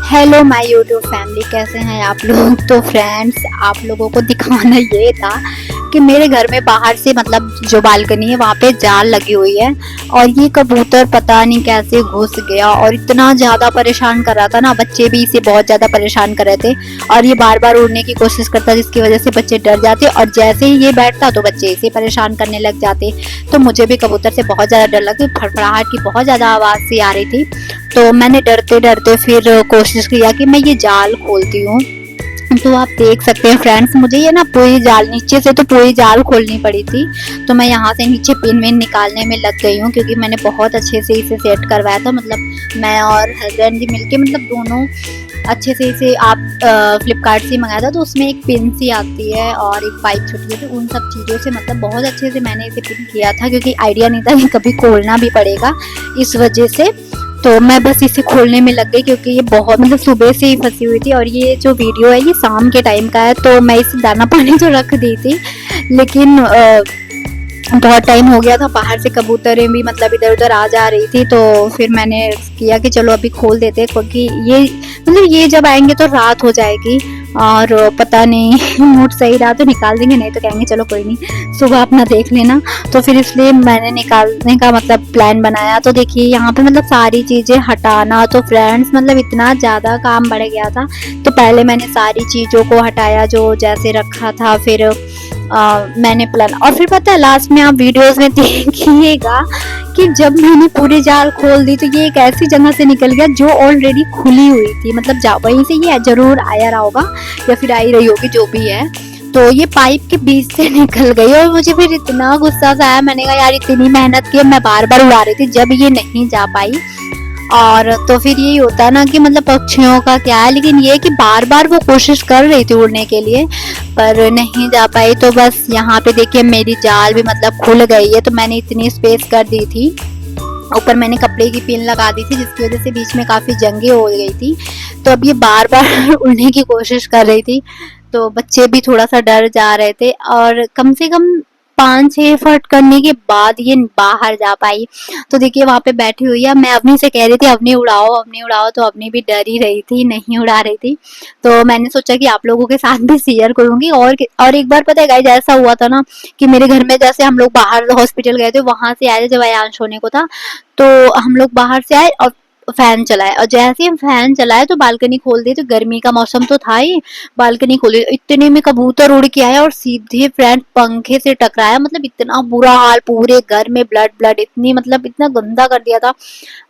Hello my YouTube family, कैसे हैं आप लोग। तो फ्रेंड्स, आप लोगों को दिखाना ये था कि मेरे घर में बाहर से मतलब जो बालकनी है वहाँ पे जाल लगी हुई है और ये कबूतर पता नहीं कैसे घुस गया और इतना ज़्यादा परेशान कर रहा था ना। बच्चे भी इसे बहुत ज़्यादा परेशान कर रहे थे और ये बार बार उड़ने की कोशिश करता, जिसकी वजह से बच्चे डर जाते और जैसे ही ये बैठता तो बच्चे इसे परेशान करने लग जाते। तो मुझे भी कबूतर से बहुत ज़्यादा डर लगती, फड़फड़ाहट की बहुत ज़्यादा आवाज़ सी आ रही थी। तो मैंने डरते डरते फिर कोशिश किया कि मैं ये जाल खोलती हूँ। तो आप देख सकते हैं फ्रेंड्स, मुझे ये ना पूरी जाल नीचे से तो पूरी जाल खोलनी पड़ी थी। तो मैं यहाँ से नीचे पिन विन निकालने में लग गई हूँ, क्योंकि मैंने बहुत अच्छे से इसे सेट करवाया था। मतलब मैं और हस्बैंड जी मिलके मतलब दोनों अच्छे से इसे आप फ्लिपकार्ट से मंगाया था। तो उसमें एक पिन सी आती है और एक पाइप छोटी होती है, उन सब चीज़ों से मतलब बहुत अच्छे से मैंने इसे पिन किया था, क्योंकि आइडिया नहीं था कि कभी खोलना भी पड़ेगा इस वजह से। तो मैं बस इसे खोलने में लग गई, क्योंकि ये बहुत मतलब सुबह से ही फंसी हुई थी। और ये जो वीडियो है ये शाम के टाइम का है, तो मैं इसे दाना पानी तो रख दी थी, लेकिन बहुत टाइम हो गया था। बाहर से कबूतरें भी मतलब इधर उधर आ जा रही थी, तो फिर मैंने किया कि चलो अभी खोल देते हैं, क्योंकि ये मतलब ये जब आएंगे तो रात हो जाएगी और पता नहीं मूड सही रहा तो निकाल देंगे, नहीं तो कहेंगे चलो कोई नहीं सुबह अपना देख लेना। तो फिर इसलिए मैंने निकालने का मतलब प्लान बनाया। तो देखिए यहाँ पे मतलब सारी चीज़ें हटाना, तो फ्रेंड्स मतलब इतना ज़्यादा काम बढ़ गया था। तो पहले मैंने सारी चीज़ों को हटाया जो जैसे रखा था, फिर मैंने प्लान, और फिर पता है लास्ट में आप वीडियोस में देखिएगा कि जब मैंने पूरी जाल खोल दी तो ये एक ऐसी जगह से निकल गया जो ऑलरेडी खुली हुई थी। मतलब वहीं से ये जरूर आया रहा होगा या फिर आई रही होगी, जो भी है। तो ये पाइप के बीच से निकल गई और मुझे फिर इतना गुस्सा सा आया। मैंने कहा यार इतनी मेहनत की, मैं बार बार उड़ा रही थी जब ये नहीं जा पाई। और तो फिर यही होता है ना कि मतलब पक्षियों का क्या है, लेकिन ये कि बार बार वो कोशिश कर रही थी उड़ने के लिए पर नहीं जा पाई। तो बस यहाँ पे देखिए मेरी जाल भी मतलब खुल गई है। तो मैंने इतनी स्पेस कर दी थी, ऊपर मैंने कपड़े की पिन लगा दी थी, जिसकी वजह से बीच में काफ़ी जंगे हो गई थी। तो अब ये बार बार उड़ने की कोशिश कर रही थी, तो बच्चे भी थोड़ा सा डर जा रहे थे। और कम से कम 5-6 फट करने के बाद ये बाहर जा पाई। तो देखिए वहां पे बैठी हुई है, मैं अवनी से कह रही थी अवनी उड़ाओ अवनी उड़ाओ, तो अवनी भी डर ही रही थी, नहीं उड़ा रही थी। तो मैंने सोचा कि आप लोगों के साथ भी शेयर करूंगी। और एक बार पता है गाइस, ऐसा हुआ था ना कि मेरे घर में जैसे हम लोग बाहर हॉस्पिटल गए थे, वहां से आए थे जब अयांश होने को था, तो हम लोग बाहर से आए और फैन चलाए, और जैसे ही हम फैन चलाए तो बालकनी खोल दी। तो गर्मी का मौसम तो था ही, बालकनी खोली, इतने में कबूतर उड़ के आया और सीधे फ्रेंड पंखे से टकराया। मतलब इतना बुरा हाल, पूरे घर में ब्लड ब्लड, इतनी मतलब इतना गंदा कर दिया था।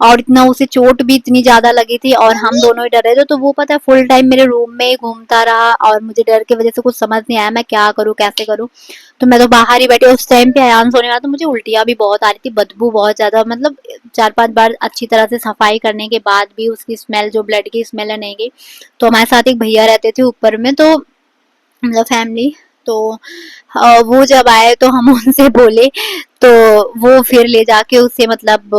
और इतना उसे चोट भी इतनी ज्यादा लगी थी और हम दोनों ही डर रहे थे। तो वो पता है फुल टाइम मेरे रूम में ही घूमता रहा और मुझे डर की वजह से कुछ समझ नहीं आया मैं क्या करूँ कैसे करूँ। तो मैं तो बाहर ही बैठी, उस टाइम पे अयान सोने वाला, तो मुझे उल्टियाँ भी बहुत आ रही थी, बदबू बहुत ज्यादा, मतलब 4-5 बार अच्छी तरह से सफाई करने के बाद भी उसकी स्मेल, जो ब्लड की स्मेल है, नहीं गई। तो हमारे साथ एक भैया रहते थे ऊपर में, तो मतलब फैमिली, तो वो जब आए तो हम उनसे बोले, तो वो फिर ले जाके उसे मतलब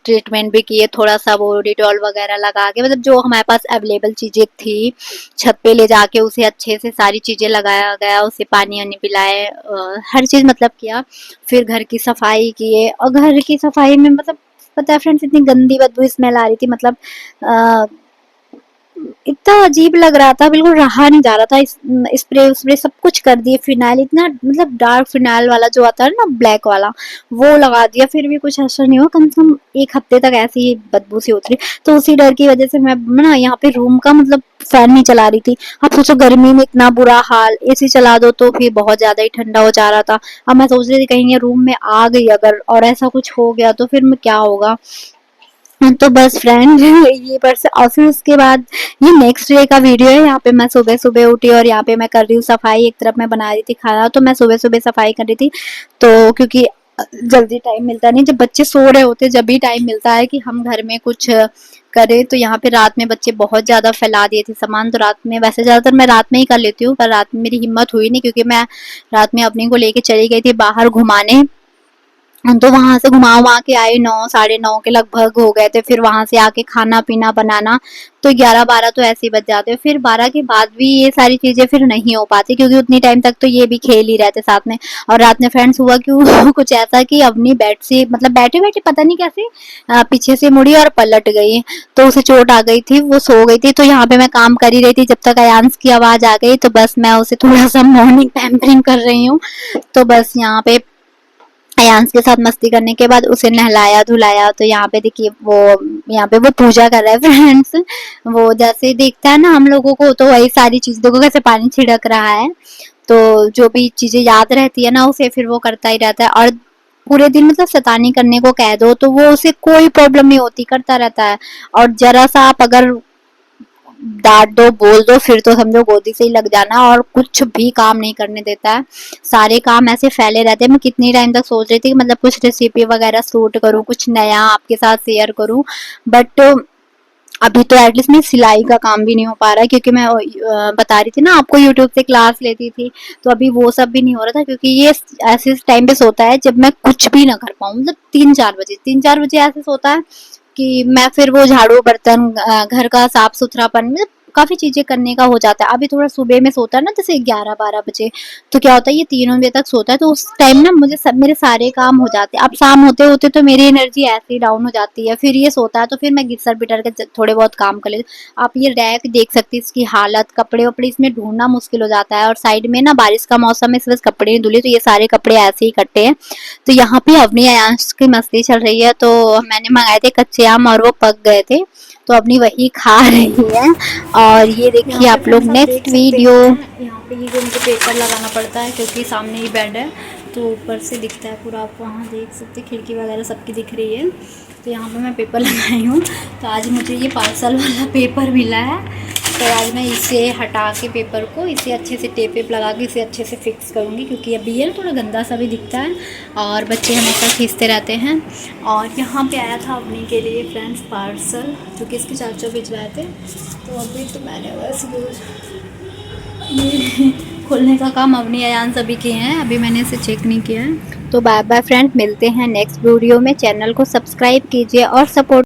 ट्रीटमेंट भी किए, थोड़ा सा वो डिटॉल वगैरह लगा के, मतलब जो हमारे पास अवेलेबल चीजें थी छत पे ले जाके उसे अच्छे से सारी चीजें लगाया गया, उसे पानी वानी पिलाए, हर चीज मतलब किया। फिर घर की सफाई किए, और घर की सफाई में मतलब पता है फ्रेंड्स इतनी गंदी बदबू स्मेल आ रही थी, मतलब इतना अजीब लग रहा था, बिल्कुल रहा नहीं जा रहा था। स्प्रे स्प्रे सब कुछ कर दिए, फिनाइल इतना मतलब डार्क फिनाइल वाला जो आता है ना ब्लैक वाला, वो लगा दिया, फिर भी कुछ असर नहीं हुआ। कम से कम 1 हफ्ते तक ऐसी ही बदबू सी उतरी। तो उसी डर की वजह से मैं ना यहाँ पे रूम का मतलब फैन नहीं चला रही थी। अब सोचो गर्मी में इतना बुरा हाल, एसी चला दो तो फिर बहुत ज्यादा ही ठंडा हो जा रहा था। अब मैं सोच रही थी कहीं ये रूम में आ गई अगर और ऐसा कुछ हो गया तो फिर मैं क्या होगा। तो बस फ्रेंड ये पर से, और फिर उसके बाद ये नेक्स्ट डे का वीडियो है। यहाँ पे मैं सुबह सुबह उठी और यहाँ पे मैं कर रही हूँ सफाई, एक तरफ मैं बना रही थी खाना, तो मैं सुबह सुबह सफाई कर रही थी। तो क्योंकि जल्दी टाइम मिलता नहीं, जब बच्चे सो रहे होते जब भी टाइम मिलता है कि हम घर में कुछ करें। तो यहाँ पे रात में बच्चे बहुत ज्यादा फैला दिए थे सामान, तो रात में वैसे ज्यादातर मैं रात में ही कर लेती हूँ, पर रात में मेरी हिम्मत हुई नहीं, क्योंकि मैं रात में अपने को लेके चली गई थी बाहर घुमाने। तो वहां से घुमा के आए, 9 साढ़े 9 के लगभग हो गए थे। फिर वहां से आके खाना पीना बनाना, तो 11-12 तो ऐसे ही बज जाते। फिर 12 के बाद भी ये सारी चीजें फिर नहीं हो पाती, क्योंकि उतनी टाइम तक तो ये भी खेल ही रहते साथ में। और रात में फ्रेंड्स हुआ क्यों कुछ ऐसा कि अपनी बेड से मतलब बैठे बैठे पता नहीं कैसे पीछे से मुड़ी और पलट गई, तो उसे चोट आ गई थी, वो सो गई थी। तो यहाँ पे मैं काम कर ही रही थी जब तक अयांश की आवाज आ गई, तो बस मैं उसे थोड़ा सा मॉर्निंग पैम्परिंग कर रही हूँ। तो बस यहाँ पे अयांश के साथ मस्ती करने के बाद उसे नहलाया धुलाया। तो यहाँ पे देखिए वो, यहाँ पे वो पूजा कर रहा है फ्रेंड्स। वो जैसे देखता है ना हम लोगों को, तो वही सारी चीज देखो कैसे पानी छिड़क रहा है। तो जो भी चीजें याद रहती है ना उसे, फिर वो करता ही रहता है। और पूरे दिन मतलब शैतानी करने को कह दो तो वो, उसे कोई प्रॉब्लम नहीं होती, करता रहता है। और जरा सा आप अगर डांट दो बोल दो, फिर तो समझो गोदी से ही लग जाना, और कुछ भी काम नहीं करने देता है। सारे काम ऐसे फैले रहते हैं। मैं कितनी टाइम तक सोच रही थी कि मतलब कुछ रेसिपी वगैरह शूट करूँ, कुछ नया आपके साथ शेयर करूँ, बट अभी तो एटलीस्ट मैं सिलाई का काम भी नहीं हो पा रहा है, क्योंकि मैं बता रही थी ना आपको यूट्यूब से क्लास लेती थी। तो अभी वो सब भी नहीं हो रहा था, क्योंकि ये ऐसे टाइम पे सोता है जब मैं कुछ भी ना कर पाऊँ। मतलब 3-4 बजे ऐसे सोता है कि मैं फिर वो झाड़ू बर्तन घर का साफ सुथरापन मतलब काफी चीजें करने का हो जाता है। अभी थोड़ा सुबह में सोता है ना, जैसे 11-12 बजे, तो क्या होता है ये 3 बजे तक सोता है। तो उस टाइम ना मुझे मेरे सारे काम हो जाते हैं। अब शाम होते होते तो मेरी एनर्जी ऐसे ही डाउन हो जाती है। फिर ये सोता है तो फिर मैं गिसर बिटर के थोड़े बहुत काम कर लेती हूँ। आप ये रैक देख सकती हैं, इसकी हालत, कपड़े वपड़े इसमें ढूंढना मुश्किल हो जाता है। और साइड में ना बारिश का मौसम है, इस वजह कपड़े नहीं धुले, तो ये सारे कपड़े ऐसे ही इकट्ठे हैं। तो यहाँ पे अवनी अयांश की मस्ती चल रही है। तो मैंने मंगाए थे कच्चे आम और वो पक गए थे, तो अपनी वही खा रही है। और ये यहाँ देखिए पे आप लोग फ्रेंड्स आप देख नेक्स्ट सकते वीडियो। हैं, यहाँ पे ये जो मुझे पेपर लगाना पड़ता है क्योंकि सामने ही बेड है, तो ऊपर से दिखता है पूरा। आप वहाँ देख सकते हैं खिड़की वगैरह सबकी दिख रही है। तो यहाँ पे मैं पेपर लगाई हूँ। तो आज मुझे ये पार्सल वाला पेपर मिला है, तो आज मैं इसे हटा के पेपर को इसे अच्छे से टेप वेप लगा के इसे अच्छे से फिक्स करूँगी, क्योंकि अभी ये थोड़ा गंदा सा भी दिखता है और बच्चे हमेशा खींचते रहते हैं। और यहाँ पे आया था अपने के लिए फ्रेंड्स पार्सल, जो कि इसके चाचा भिजवाए थे। तो अभी तो मैंने बस ये खोलने का काम अवनी अयान सभी किए हैं, अभी मैंने इसे चेक नहीं किया है। तो बाय बाय फ्रेंड, मिलते हैं नेक्स्ट वीडियो में। चैनल को सब्सक्राइब कीजिए और सपोर्ट